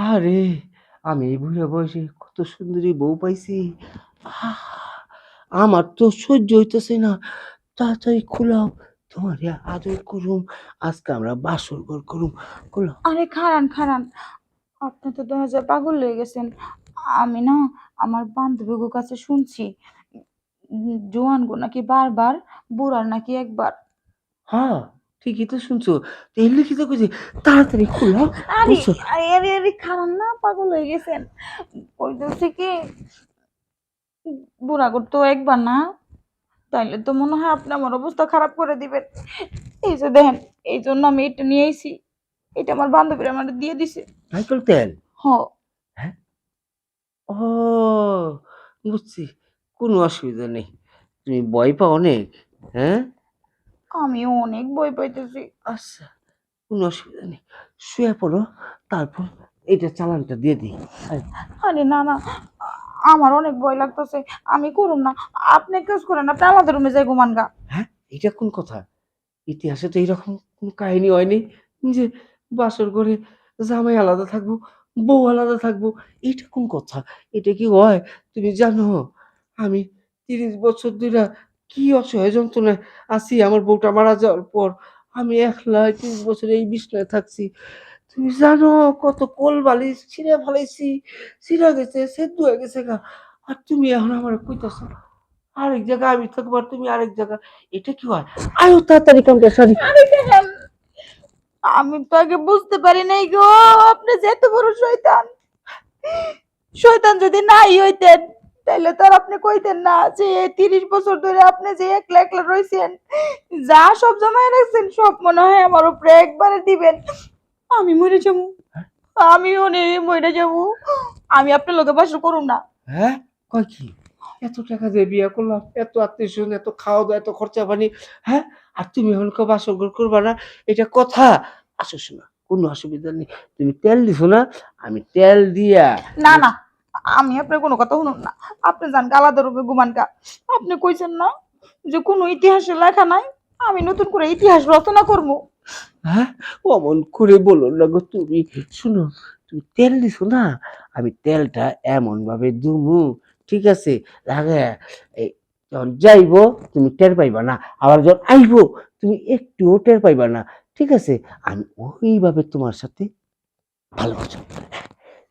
আরে আমি এই বুড়া বয়সে কত সুন্দরী বউ পাইছি। আহ! আমার তো সহ্য হইতেছে না। তাড়াতাড়ি খুলাও, তোমারে আদর করুম। আজকে আমরা বাসর ঘর করুম। খুলাও। আরে খারান খারান, আপনি তো দেখা যায় পাগল হয়ে গেছেন। আমি না আমার বান্ধবীর কাছে শুনছি জোয়ান গো নাকি বারবার, বুড়ার নাকি একবার। হ্যাঁ, ঠিকই তো শুনছো। তো এর লিখিত কইছে তাড়াতাড়ি খুলাও, আরে বুঝছো? আরে আরে আরে খারান না, পাগল হয়ে গেছেন। কইতেছে কি বুড়া তো একবার না, তাইলে তো মনে হয় আপনি আমার অবস্থা খারাপ করে দিবেন। এই যে দেখেন, এই জন্য আমি এটা নিয়ে আইছি। এটা আমার বান্ধবীরা আমার দিয়ে দিছে। নারকেল তেল? হ। হ্যাঁ? ও বুঝছি। কোনো অসুবিধা নেই। তুমি ভয় পাও অনেক? হ্যাঁ? আমিও অনেক ভয় পাইতেছি। আচ্ছা, কোনো অসুবিধা নেই। শুয়ে পড়ো, তারপর এইটা চালানটা দিয়ে দিই। আয়। আরে না না, আমার অনেক ভয় লাগতেছে। আমি করুম না, আপনি এক কাজ করেন, আপনি আমাদের রুমে যাই ঘুমান গা। হ্যাঁ? এটা কোন কথা? ইতিহাসে তো এইরকম কোনো কাহিনী হয়নি যে বাসর ঘরে জামাই আলাদা থাকবো, বউ আলাদা থাকবো। এটা কোন কথা? এটা কি হয়? তুমি জানো আমি ৩০ বছর ধইরা কি অসহায় যন্ত্রণায় আছি আমার বউটা মারা যাওয়ার পর। আমি একলা ৩০ বছর এই বিছনায় থাকছি। তুমি জানো কত কোলবালিশ ছিঁড়ে ফেলাইছি, ছিঁড়া গেছে, সেদ্ধ হয়ে গেছে গা। আর তুমি এখন আমারে কইতাছো আরেক জায়গায় আমি থাকবো আর তুমি আরেক জায়গায়। এটা কি হয়? আয়ো তাড়াতাড়ি কামটা সারি। আরে দেখেন, আমি তো আগে বুঝতে পারি নাই গো, আপনি যে এত বড় শয়তান। শয়তান যদি নাই হইতেন, তাহলে তো আর আপনি কইতেন না যে এই 30 বছর ধরে আপনি যে একলা একলা রইছেন, যা সব জমায় রাখছেন সব মনে হয় আমার উপরে একবারে দিবেন। আমি মরে যাবো, আমি অনেক মরে যাবো। আমি আপনার লোকে বাসা করুম না। হ্যাঁ? কয় কি? এত টাকা দিয়ে বিয়া করলাম, এত আত্মীয়-স্বজন, এত খাওয়া-দাওয়া, এত খরচা পানি, হ্যাঁ? আর তুমি এখন কও বাসর ঘর করবা না? এটা কথা? আসো শোনা, কোনো অসুবিধা নেই। তুমি তেল দিছো না? আমি তেল দিয়া না না, আমি আপনার কোনো কথা শুনুন না। আপনি যান গা, আলাদা রুমে ঘুমান গা। আপনি কইছেন না যে কোনো ইতিহাসে লেখা নাই আমি নতুন করে ইতিহাস রচনা করবো। হ্যাঁ? অমন করে বলো না গো তুমি। শুনো, তুমি তেল দিছো না? আমি তেলটা এমনভাবে দুমু, ঠিক আছে? লাগায়া এই যখন যাইবো তুমি টের পাইবা না। আবার যখন আইবো তুমি একটুও টের পাইবা না। ঠিক আছে? আমি ওইভাবে তোমার সাথে ভালোবাসবো।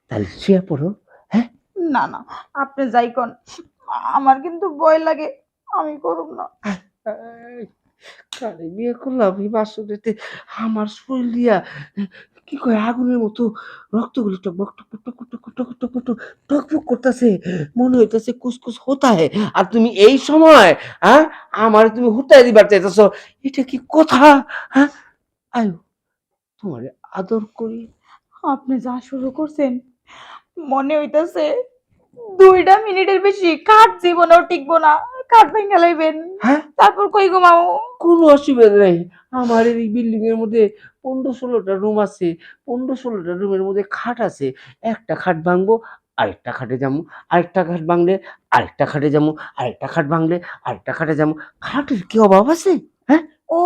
তাহলে শুয়ে পড়ো। হ্যাঁ? না না, আপনি যাই কন, আমার কিন্তু ভয় লাগে। আমি করুম না। এই, কারে বিয়ে করলাম এই বাসুদেতে আমার শরীর দিয়া কি কয় আগুনের মতো রক্তগুলো টকবক টকবক টকবক টকবক টকবক টকবক টকবক করতেছে, মনে হইতেছে কুসকুস হতা হে। আর তুমি এই সময় হ্যাঁ আমার তুমি হুতায় দিবার চাইতেছ, এটা কি কথা? হ্যাঁ, আয়ো তোমার আদর করি। আপনি যা শুরু করছেন, মনে হইতাছে 2টা মিনিটের বেশি খাট জীবনেও টিকবো না। খাট ভেঙে লাইবেন, হ্যাঁ, তারপর কই ঘুমাবো? কোনো অসুবিধা নেই। আমার এই বিল্ডিং এর মধ্যে 15-16টা রুম আছে। 15-16টা রুমের মধ্যে খাট আছে। একটা খাট ভাঙবো, আরেকটা খাটে যামু। আরেকটা খাট ভাঙলে আরেকটা খাটে যামু। আরেকটা খাট ভাঙলে আরেকটা খাটে যামু। খাটের কি অভাব আছে? হ্যাঁ? ও,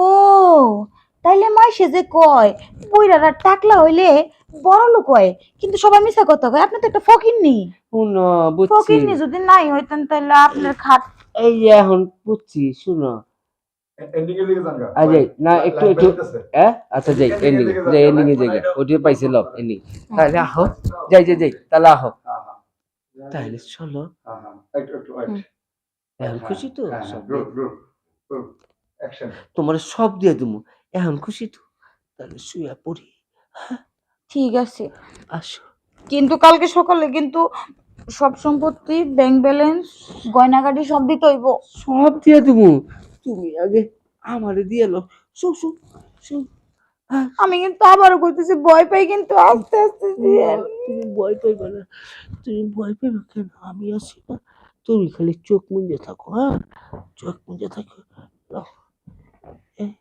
তাইলে মাইসে যে কয় বুইড়ারা টাকলা হইলে বড় লোক হয়, কিন্তু সবাই মিছা কথা কয়। আপনি তো একটা ফকিন্নি। শুনো, বুঝছি। ফকিন্নি যদি নাই হইতেন তাহলে আপনার খাট। এই যে এখন বুঝছি, শুনো। এন্ডিং এর দিকে যান গা আ ভাই, যাই না একটু লাইট একটু জ্বলতেছে। আচ্ছা যাই এন্ডিং এর এন্ডিং দিকে যান যে গা এন্ডিং ভাই, এর মানে জায়গা ওইটা পাইছে লব মানে এন্ডিং। তাহলে আহো, যাই তাহলে আহো। তাহলে চলো। হ্যাঁ হ্যাঁ, একটু একটু ওয়েট। হুম, এখন খুশি তো হ্যাঁ হ্যাঁ, সব দিয়ে গুড গুড গুড, অ্যাকশন। তোমার সব দিয়ে দিমু। এখন খুশি তো? তাহলে শুয়ে পড়ি। ঠিক আছে, আসো। কিন্তু কালকে সকালে কিন্তু সব সম্পত্তি, ব্যাংক ব্যালেন্স, গয়নাগাটি সব দিতে হইব। সব দিয়ে দিমু। তুমি আগে আমারে দিয়ে লো। শু শু শু। হ্যাঁ, আমি কিন্তু আবারও কইতেছি ভয় পাই, কিন্তু আস্তে আস্তে না, দিয়েন। তুমি ভয় পাইবে না। তুমি ভয় পাইবে কেন? আমি আছি না? তুমি খালি চোখ মুজে থাকো, হ্যাঁ? চোখ মুজে থাকো। নাও, এই